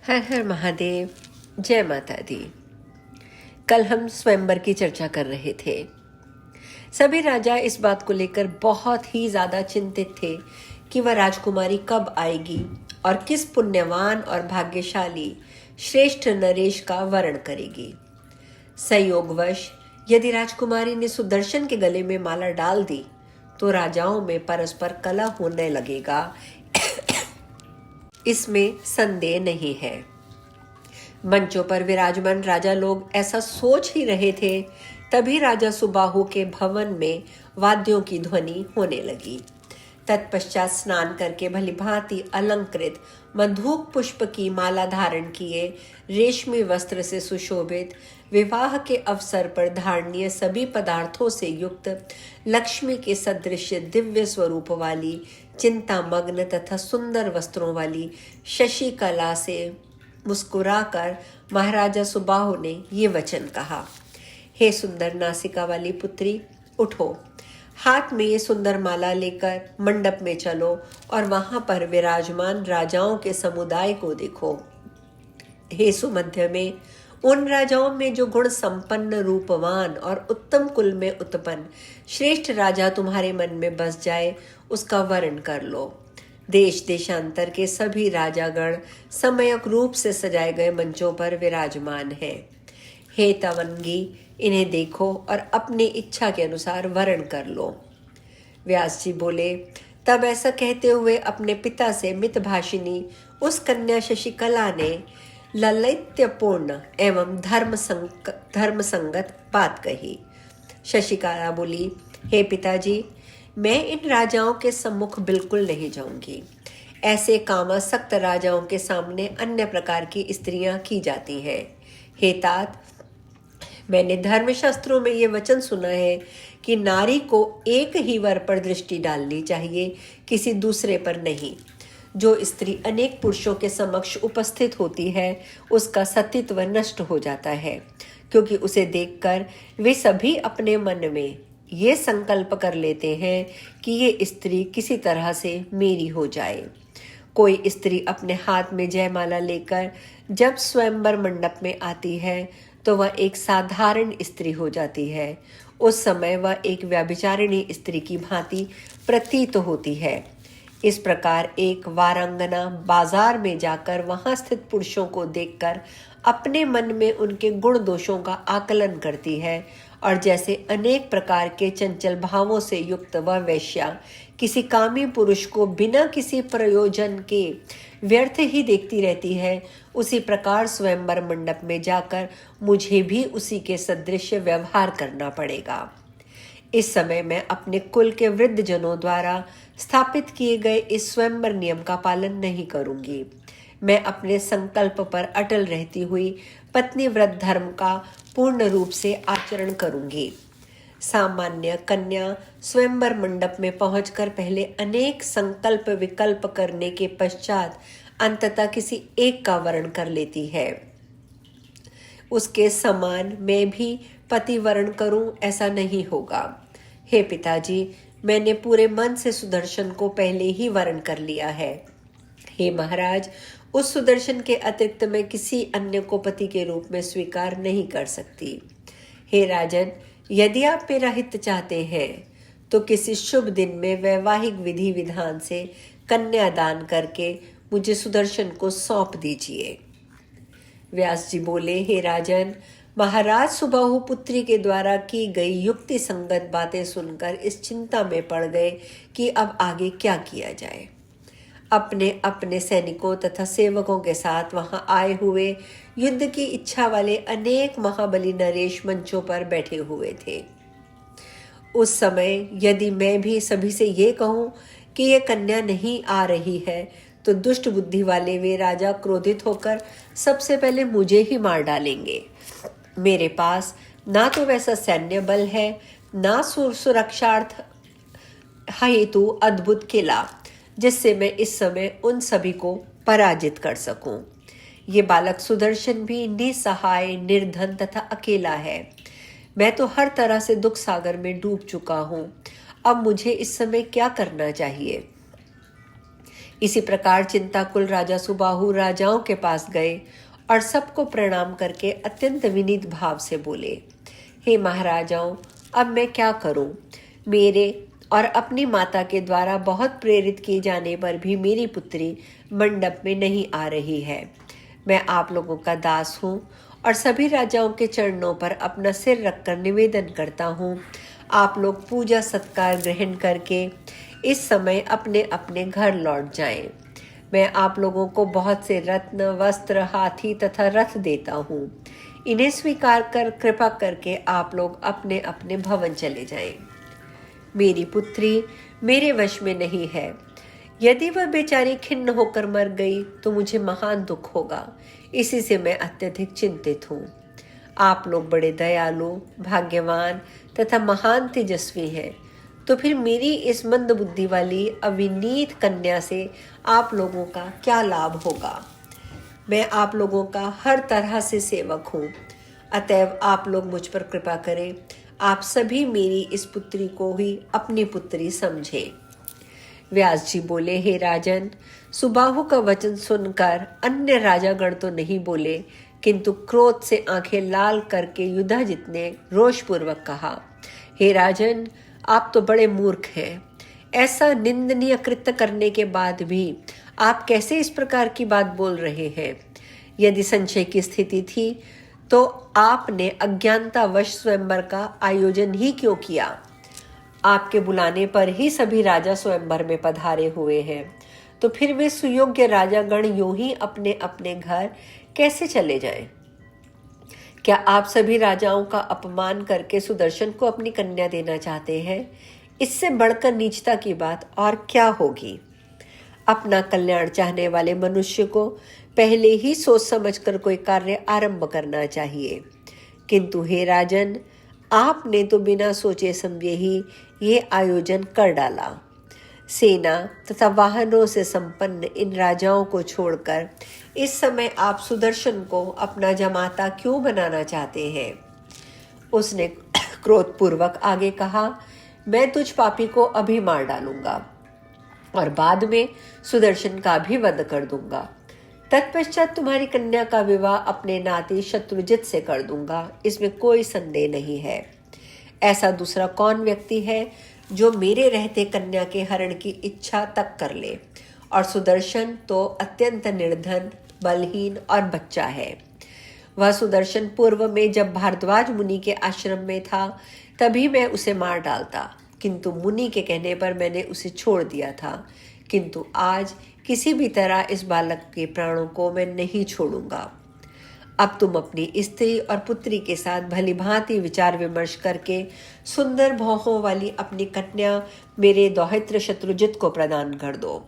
हर हर महादेव। जय माता दी। कल हम स्वयंवर की चर्चा कर रहे थे। सभी राजा इस बात को लेकर बहुत ही ज्यादा चिंतित थे कि वह राजकुमारी कब आएगी और किस पुण्यवान और भाग्यशाली श्रेष्ठ नरेश का वरण करेगी। संयोगवश यदि राजकुमारी ने सुदर्शन के गले में माला डाल दी तो राजाओं में परस्पर कलह होने लगेगा, इसमें संदेह नहीं है। मंचों पर विराजमान राजा लोग ऐसा सोच ही रहे थे, तभी राजा सुबाहु के भवन में वाद्यों की ध्वनि होने लगी। तत्पश्चात स्नान करके भली भांति अलंकृत मधुक पुष्प की माला धारण किए, रेशमी वस्त्र से सुशोभित, विवाह के अवसर पर धारणीय सभी पदार्थों से युक्त, लक्ष्मी के सदृश दिव्य स्वरूप वाली, चिंतामग्न तथा सुंदर वस्त्रों वाली शशिकला से मुस्कुराकर महाराजा सुबाहु ने ये वचन कहा। हे सुंदर नासिका वाली पुत्री, उठो, हाथ में ये सुंदर माला लेकर मंडप में चलो और वहां पर विराजमान राजाओं के समुदाय को देखो। हे सुमध्य में, उन राजाओं में जो गुण संपन्न, रूपवान और उत्तम कुल में उत्पन्न श्रेष्ठ राजा तुम्हारे मन में बस जाए, उसका वर्ण कर लो। देश देशांतर के सभी राजागण समयक रूप से सजाए गए मंचों पर विराजमान हैं। हे तवंगी, इन्हें देखो और अपनी इच्छा के अनुसार वर्ण कर लो। व्यास जी बोले, तब ऐसा कहते हुए अपने पिता से मितभाषिनी उस कन्या शशिकला ने ललित्यपूर्ण एवं धर्म संगत बात कही। शशिकला बोली, हे पिताजी, मैं इन राजाओं के सम्मुख बिल्कुल नहीं जाऊंगी। ऐसे कामासक्त राजाओं के सामने अन्य प्रकार की स्त्रियां की जाती हैं। हे तात, मैंने धर्मशास्त्रों में ये वचन सुना है कि नारी को एक ही वर पर दृष्टि डालनी चाहिए, किसी दूसरे पर नहीं। जो स्त्री अनेक पुरुषों के समक्ष उपस्थित होती है, उसका सतीत्व नष्ट हो जाता है, क्योंकि उसे देखकर वे सभी अपने मन में ये संकल्प कर लेते हैं कि ये स्त्री किसी तरह से मेरी हो जाए। कोई स्त्री अपने हाथ में जयमाला लेकर जब स्वयंवर मंडप में आती है तो वह एक साधारण स्त्री हो जाती है। उस समय वह एक व्यभिचारिणी स्त्री की भांति प्रतीत होती है। इस प्रकार एक वारंगना बाजार में जाकर वहां स्थित पुरुषों को देखकर अपने मन में उनके गुण दोषों का आकलन करती है, और जैसे अनेक प्रकार के चंचल भावों से युक्त वह वेश्या किसी कामी पुरुष को बिना किसी प्रयोजन के व्यर्थ ही देखती रहती है, उसी प्रकार स्वयंवर मंडप में जाकर मुझे भी उसी के सदृश व्यवहार करना पड़ेगा। इस समय मैं अपने कुल के वृद्ध जनों द्वारा स्थापित किए गए इस स्वयंवर नियम का पालन नहीं करूंगी। मैं अपने संकल्प पर अटल रहती हुई पत्नी व्रत धर्म का पूर्ण रूप से आचरण करूंगी। सामान्य कन्या स्वयंवर मंडप में पहुंचकर पहले अनेक संकल्प विकल्प करने के पश्चात अंततः किसी एक का वर्ण कर लेती है। उसके समान मैं भी पति वर्ण करूं, ऐसा नहीं होगा। हे पिताजी, मैंने पूरे मन से सुदर्शन को पहले ही वर्ण कर लिया है। हे महाराज, उस सुदर्शन के अतिरिक्त मैं किसी अन्य को पति के रूप में स्वीकार नहीं कर सकती। हे राजन, यदि आप मेरा हित चाहते हैं तो किसी शुभ दिन में वैवाहिक विधि विधान से कन्यादान करके मुझे सुदर्शन को सौंप दीजिए। व्यास जी बोले, हे राजन, महाराज सुबाहु पुत्री के द्वारा की गई युक्ति संगत बातें सुनकर इस चिंता में पड़ गए कि अब आगे क्या किया जाए। अपने अपने सैनिकों तथा सेवकों के साथ वहां आए हुए युद्ध की इच्छा वाले अनेक महाबली नरेश मंचों पर बैठे हुए थे। उस समय यदि मैं भी सभी से ये कहूं कि ये कन्या नहीं आ रही है तो दुष्ट बुद्धि वाले वे राजा क्रोधित होकर सबसे पहले मुझे ही मार डालेंगे। मेरे पास ना तो वैसा सैन्य बल है, ना सुरक्षार्थ हेतु अद्भुत किला जिससे मैं इस समय उन सभी को पराजित कर सकूं। ये बालक सुदर्शन भी निसहाय, निर्धन तथा अकेला है। मैं तो हर तरह से दुख सागर में डूब चुका हूं। अब मुझे इस समय क्या करना चाहिए? इसी प्रकार चिंताकुल राजा सुबाहु राजाओं के पास गए और सबको प्रणाम करके अत्यंत विनीत भाव से बोले, हे महाराजाओं, अब मैं क्या करूं? मेरे और अपनी माता के द्वारा बहुत प्रेरित किए जाने पर भी मेरी पुत्री मंडप में नहीं आ रही है। मैं आप लोगों का दास हूँ और सभी राजाओं के चरणों पर अपना सिर रखकर निवेदन करता हूँ, आप लोग पूजा सत्कार ग्रहण करके इस समय अपने अपने घर लौट जाएं। मैं आप लोगों को बहुत से रत्न, वस्त्र, हाथी तथा रथ देता हूँ। इन्हें स्वीकार कर कृपा करके आप लोग अपने अपने भवन चले जाएं। मेरी पुत्री मेरे वश में नहीं है। यदि वह बेचारी खिन्न होकर मर गई तो मुझे महान दुख होगा। इसी से मैं अत्यधिक चिंतित हूँ। आप लोग बड़े दयालु, भाग्यवान तथा महान तेजस्वी हैं, तो फिर मेरी इस मंद बुद्धि वाली अविनीत कन्या से आप लोगों का क्या लाभ होगा? मैं आप लोगों का हर तरह से सेवक हूँ, अतएव आप लोग मुझ पर कृपा करें। आप सभी मेरी इस पुत्री को ही अपनी पुत्री समझे। व्यास जी बोले, हे राजन, सुबाहु का वचन सुनकर अन्य राजागण तो नहीं बोले, किंतु क्रोध से आंखें लाल करके युधाजित ने रोषपूर्वक कहा, हे राजन, आप तो बड़े मूर्ख हैं। ऐसा निंदनीय कृत्य करने के बाद भी आप कैसे इस प्रकार की बात बोल रहे हैं? यदि संशय की स्थिति थी तो आपने अज्ञानतावश स्वयंवर का आयोजन ही क्यों किया? आपके बुलाने पर ही सभी राजा स्वयंवर में पधारे हुए हैं, तो फिर वे सुयोग्य राजागण यूं ही अपने अपने घर कैसे चले जाएं? क्या आप सभी राजाओं का अपमान करके सुदर्शन को अपनी कन्या देना चाहते हैं? इससे बढ़कर नीचता की बात और क्या होगी? अपना कल्याण चाहने वाले मनुष्य को पहले ही सोच समझकर कोई कार्य आरंभ करना चाहिए, किंतु हे राजन, आपने तो बिना सोचे समझे ही ये आयोजन कर डाला। सेना तथा वाहनों से संपन्न इन राजाओं को छोड़कर इस समय आप सुदर्शन को अपना जमाता क्यों बनाना चाहते हैं? उसने क्रोधपूर्वक आगे कहा, मैं तुझ पापी को अभी मार डालूंगा और बाद में सुदर्शन का भी वध कर दूंगा। तत्पश्चात तुम्हारी कन्या का विवाह अपने नाती शत्रुजित से कर दूंगा, इसमें कोई संदेह नहीं है। ऐसा दूसरा कौन व्यक्ति है जो मेरे रहते कन्या के हरण की इच्छा तक कर ले? और सुदर्शन तो अत्यंत निर्धन, बलहीन और बच्चा है। वह सुदर्शन पूर्व में जब भारद्वाज मुनि के आश्रम में था तभी मैं उसे मार डालता, किंतु मुनि के कहने पर मैंने उसे छोड़ दिया था। किंतु आज किसी भी तरह इस बालक के प्राणों को मैं नहीं छोड़ूंगा। अब तुम अपनी स्त्री और पुत्री के साथ भली भांति विचार विमर्श करके सुंदर भौहों वाली अपनी कन्या मेरे दौहित्र शत्रुजित को प्रदान कर दो।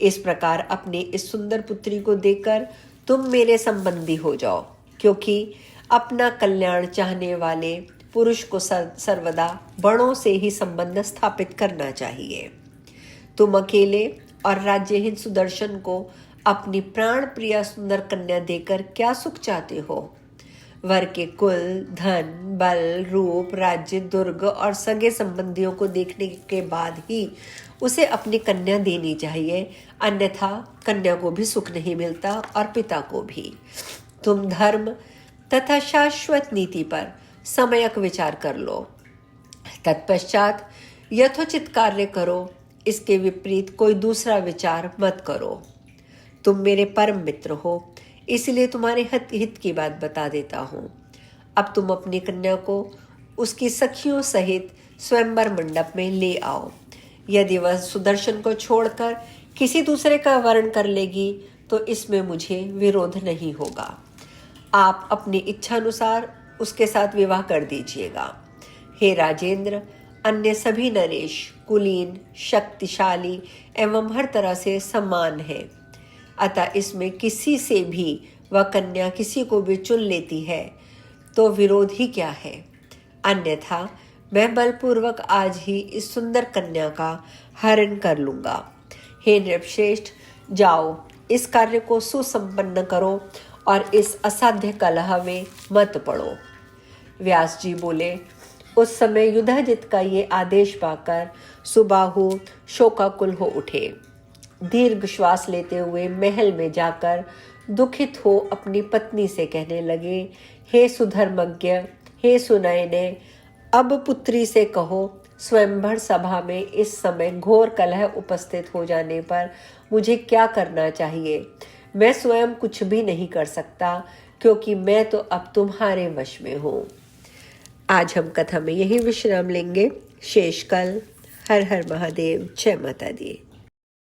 इस प्रकार अपनी इस सुंदर पुत्री को देकर तुम मेरे संबंधी हो जाओ, क्योंकि अपना कल्याण चाहने वाले पुरुष को सर्वदा बड़ों से ही संबंध स्थापित करना चाहिए। तुम अकेले और राज्यहीन सुदर्शन को अपनी प्राण प्रिय सुंदर कन्या देकर क्या सुख चाहते हो? वर के कुल, धन, बल, रूप, राज्य, दुर्ग और सगे संबंधियों को देखने के बाद ही उसे अपनी कन्या देनी चाहिए, अन्यथा कन्या को भी सुख नहीं मिलता और पिता को भी। तुम धर्म तथा शाश्वत नीति पर समयक विचार कर लो, तत्पश्चात यथोचित कार्य करो। इसके विपरीत कोई दूसरा विचार मत करो। तुम मेरे परम मित्र हो, इसलिए तुम्हारे हित की बात बता देता हूँ। अब तुम अपनी कन्या को उसकी सखियों सहित स्वयंवर मंडप में ले आओ। यदि वह सुदर्शन को छोड़कर किसी दूसरे का वर्ण कर लेगी तो इसमें मुझे विरोध नहीं होगा। आप अपनी इच्छानुसार उसके साथ विवाह कर दीजिएगा। हे राजेंद्र, अन्य सभी नरेश कुलीन, शक्तिशाली एवं हर तरह से समान है, अतः इसमें किसी से भी वह कन्या किसी को भी चुन लेती है तो विरोध ही क्या है? अन्यथा मैं बलपूर्वक आज ही इस सुंदर कन्या का हरण कर लूंगा। हे नृपश्रेष्ठ, जाओ, इस कार्य को सुसंपन्न करो और इस असाध्य कलह में मत पड़ो। व्यास जी बोले, उस समय युधाजित का ये आदेश पाकर सुबाहु शोकाकुल हो उठे। दीर्घ श्वास लेते हुए महल में जाकर दुखित हो अपनी पत्नी से कहने लगे, हे सुधर्मज्ञ, हे सुनयने, अब पुत्री से कहो, स्वयंवर सभा में इस समय घोर कलह उपस्थित हो जाने पर मुझे क्या करना चाहिए। मैं स्वयं कुछ भी नहीं कर सकता, क्योंकि मैं तो अब तुम्हारे वश में हूँ। आज हम कथा में यही विश्राम लेंगे। शेष कल। हर हर महादेव। जय माता दी।